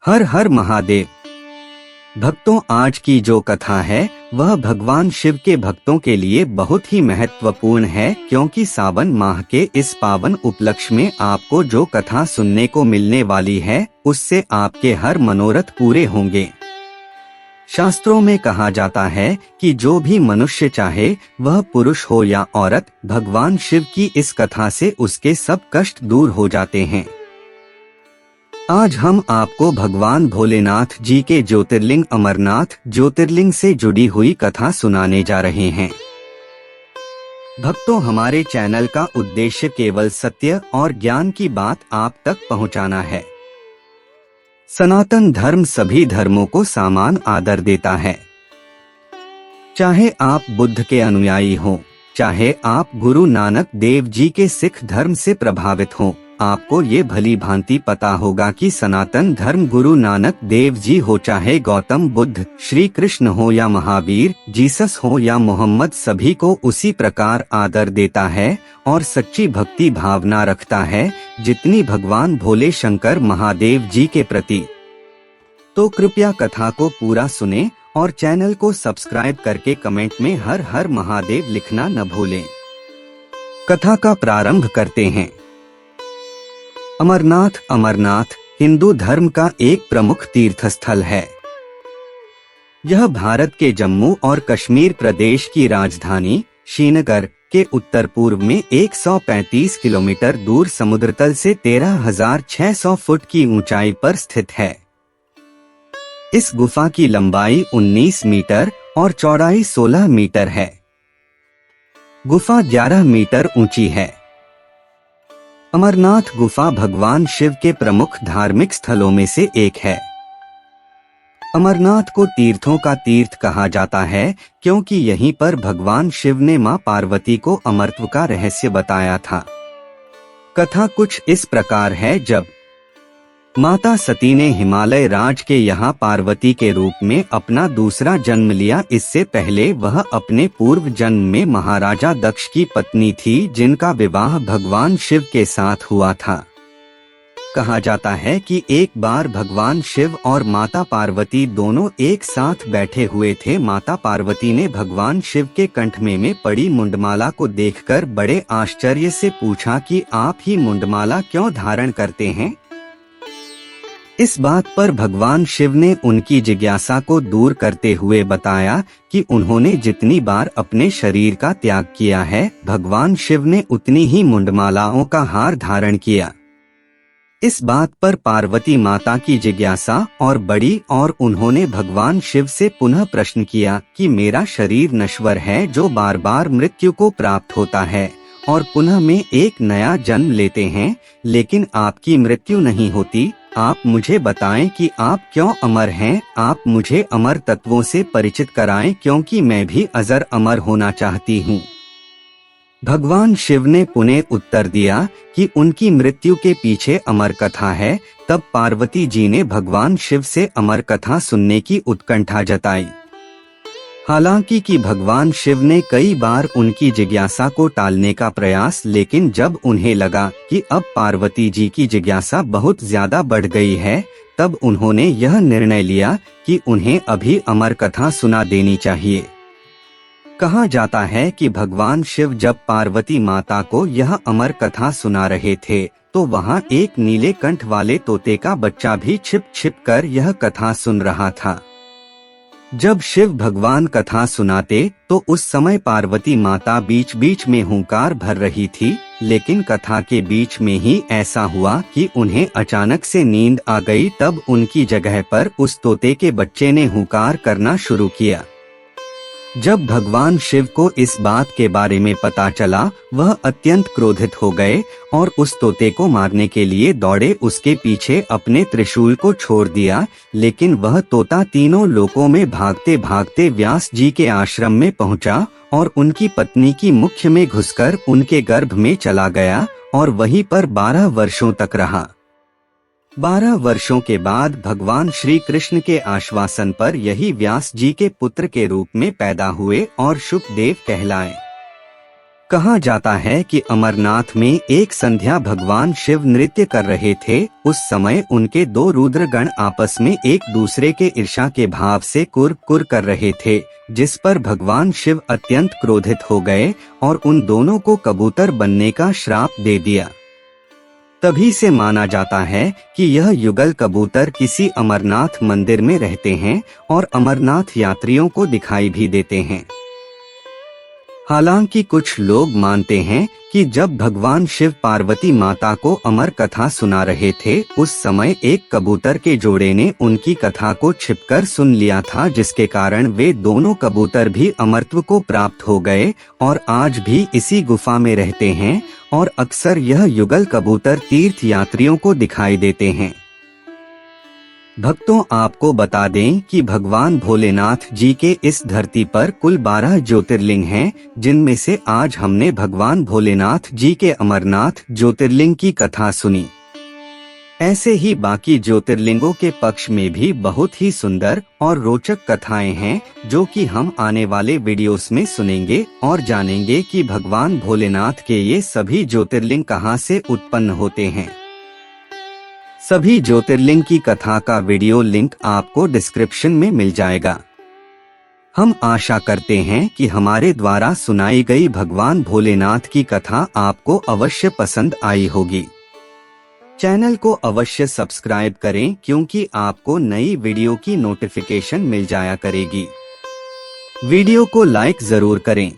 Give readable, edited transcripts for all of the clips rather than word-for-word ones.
हर हर महादेव। भक्तों, आज की जो कथा है वह भगवान शिव के भक्तों के लिए बहुत ही महत्वपूर्ण है, क्योंकि सावन माह के इस पावन उपलक्ष्य में आपको जो कथा सुनने को मिलने वाली है उससे आपके हर मनोरथ पूरे होंगे। शास्त्रों में कहा जाता है कि जो भी मनुष्य चाहे, वह पुरुष हो या औरत, भगवान शिव की इस कथा से उसके सब कष्ट दूर हो जाते हैं। आज हम आपको भगवान भोलेनाथ जी के ज्योतिर्लिंग अमरनाथ ज्योतिर्लिंग से जुड़ी हुई कथा सुनाने जा रहे हैं। भक्तों, हमारे चैनल का उद्देश्य केवल सत्य और ज्ञान की बात आप तक पहुंचाना है। सनातन धर्म सभी धर्मों को समान आदर देता है। चाहे आप बुद्ध के अनुयायी हो, चाहे आप गुरु नानक देव जी के सिख धर्म से प्रभावित हो, आपको ये भली भांति पता होगा कि सनातन धर्म गुरु नानक देव जी हो, चाहे गौतम बुद्ध, श्री कृष्ण हो या महावीर, जीसस हो या मोहम्मद, सभी को उसी प्रकार आदर देता है और सच्ची भक्ति भावना रखता है जितनी भगवान भोले शंकर महादेव जी के प्रति। तो कृपया कथा को पूरा सुने और चैनल को सब्सक्राइब करके कमेंट में हर हर महादेव लिखना न भूलें। कथा का प्रारंभ करते हैं। अमरनाथ हिंदू धर्म का एक प्रमुख तीर्थस्थल है। यह भारत के जम्मू और कश्मीर प्रदेश की राजधानी श्रीनगर के उत्तर पूर्व में 135 किलोमीटर दूर समुद्र तल से 13,600 फुट की ऊंचाई पर स्थित है। इस गुफा की लंबाई 19 मीटर और चौड़ाई 16 मीटर है। गुफा 11 मीटर ऊंची है। अमरनाथ गुफा भगवान शिव के प्रमुख धार्मिक स्थलों में से एक है। अमरनाथ को तीर्थों का तीर्थ कहा जाता है क्योंकि यहीं पर भगवान शिव ने मां पार्वती को अमरत्व का रहस्य बताया था। कथा कुछ इस प्रकार है। जब माता सती ने हिमालय राज के यहाँ पार्वती के रूप में अपना दूसरा जन्म लिया, इससे पहले वह अपने पूर्व जन्म में महाराजा दक्ष की पत्नी थी, जिनका विवाह भगवान शिव के साथ हुआ था। कहा जाता है कि एक बार भगवान शिव और माता पार्वती दोनों एक साथ बैठे हुए थे। माता पार्वती ने भगवान शिव के कंठ में पड़ी मुंडमाला को देखकर बड़े आश्चर्य से पूछा कि आप ही मुंडमाला क्यों धारण करते हैं। इस बात पर भगवान शिव ने उनकी जिज्ञासा को दूर करते हुए बताया कि उन्होंने जितनी बार अपने शरीर का त्याग किया है, भगवान शिव ने उतनी ही मुंडमालाओं का हार धारण किया। इस बात पर पार्वती माता की जिज्ञासा और बढ़ी और उन्होंने भगवान शिव से पुनः प्रश्न किया कि मेरा शरीर नश्वर है, जो बार बार मृत्यु को प्राप्त होता है और पुनः में एक नया जन्म लेते हैं, लेकिन आपकी मृत्यु नहीं होती। आप मुझे बताएं कि आप क्यों अमर हैं। आप मुझे अमर तत्वों से परिचित कराएं, क्योंकि मैं भी अजर अमर होना चाहती हूँ। भगवान शिव ने पुनः उत्तर दिया कि उनकी मृत्यु के पीछे अमर कथा है। तब पार्वती जी ने भगवान शिव से अमर कथा सुनने की उत्कंठा जताई। हालांकि कि भगवान शिव ने कई बार उनकी जिज्ञासा को टालने का प्रयास, लेकिन जब उन्हें लगा कि अब पार्वती जी की जिज्ञासा बहुत ज्यादा बढ़ गई है, तब उन्होंने यह निर्णय लिया कि उन्हें अभी अमर कथा सुना देनी चाहिए। कहा जाता है कि भगवान शिव जब पार्वती माता को यह अमर कथा सुना रहे थे, तो वहां एक नीले कंठ वाले तोते का बच्चा भी छिप छिप कर यह कथा सुन रहा था। जब शिव भगवान कथा सुनाते तो उस समय पार्वती माता बीच बीच में हुंकार भर रही थी, लेकिन कथा के बीच में ही ऐसा हुआ कि उन्हें अचानक से नींद आ गई। तब उनकी जगह पर उस तोते के बच्चे ने हुंकार करना शुरू किया। जब भगवान शिव को इस बात के बारे में पता चला, वह अत्यंत क्रोधित हो गए और उस तोते को मारने के लिए दौड़े। उसके पीछे अपने त्रिशूल को छोड़ दिया, लेकिन वह तोता तीनों लोकों में भागते भागते व्यास जी के आश्रम में पहुंचा और उनकी पत्नी की मुख में घुसकर उनके गर्भ में चला गया और वहीं पर 12 वर्षों तक रहा। 12 वर्षों के बाद भगवान श्री कृष्ण के आश्वासन पर यही व्यास जी के पुत्र के रूप में पैदा हुए और शुकदेव कहलाए। कहा जाता है कि अमरनाथ में एक संध्या भगवान शिव नृत्य कर रहे थे। उस समय उनके दो रुद्रगण आपस में एक दूसरे के ईर्ष्या के भाव से कुर कुर कर रहे थे, जिस पर भगवान शिव अत्यंत क्रोधित हो गए और उन दोनों को कबूतर बनने का श्राप दे दिया। तभी से माना जाता है कि यह युगल कबूतर किसी अमरनाथ मंदिर में रहते हैं और अमरनाथ यात्रियों को दिखाई भी देते हैं। हालांकि कुछ लोग मानते हैं कि जब भगवान शिव पार्वती माता को अमर कथा सुना रहे थे, उस समय एक कबूतर के जोड़े ने उनकी कथा को छिपकर सुन लिया था, जिसके कारण वे दोनों कबूतर भी अमरत्व को प्राप्त हो गए और आज भी इसी गुफा में रहते हैं और अक्सर यह युगल कबूतर तीर्थ यात्रियों को दिखाई देते हैं। भक्तों, आपको बता दें कि भगवान भोलेनाथ जी के इस धरती पर कुल 12 ज्योतिर्लिंग हैं, जिनमें से आज हमने भगवान भोलेनाथ जी के अमरनाथ ज्योतिर्लिंग की कथा सुनी। ऐसे ही बाकी ज्योतिर्लिंगों के पक्ष में भी बहुत ही सुंदर और रोचक कथाएं हैं, जो कि हम आने वाले वीडियोस में सुनेंगे और जानेंगे कि भगवान भोलेनाथ के ये सभी ज्योतिर्लिंग कहां से उत्पन्न होते हैं। सभी ज्योतिर्लिंग की कथा का वीडियो लिंक आपको डिस्क्रिप्शन में मिल जाएगा। हम आशा करते हैं कि हमारे द्वारा सुनाई गई भगवान भोलेनाथ की कथा आपको अवश्य पसंद आई होगी। चैनल को अवश्य सब्सक्राइब करें, क्योंकि आपको नई वीडियो की नोटिफिकेशन मिल जाया करेगी। वीडियो को लाइक जरूर करें।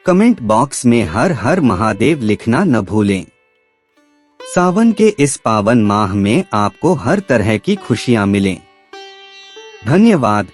कमेंट बॉक्स में हर हर महादेव लिखना न भूलें। सावन के इस पावन माह में आपको हर तरह की खुशियां मिलें। धन्यवाद।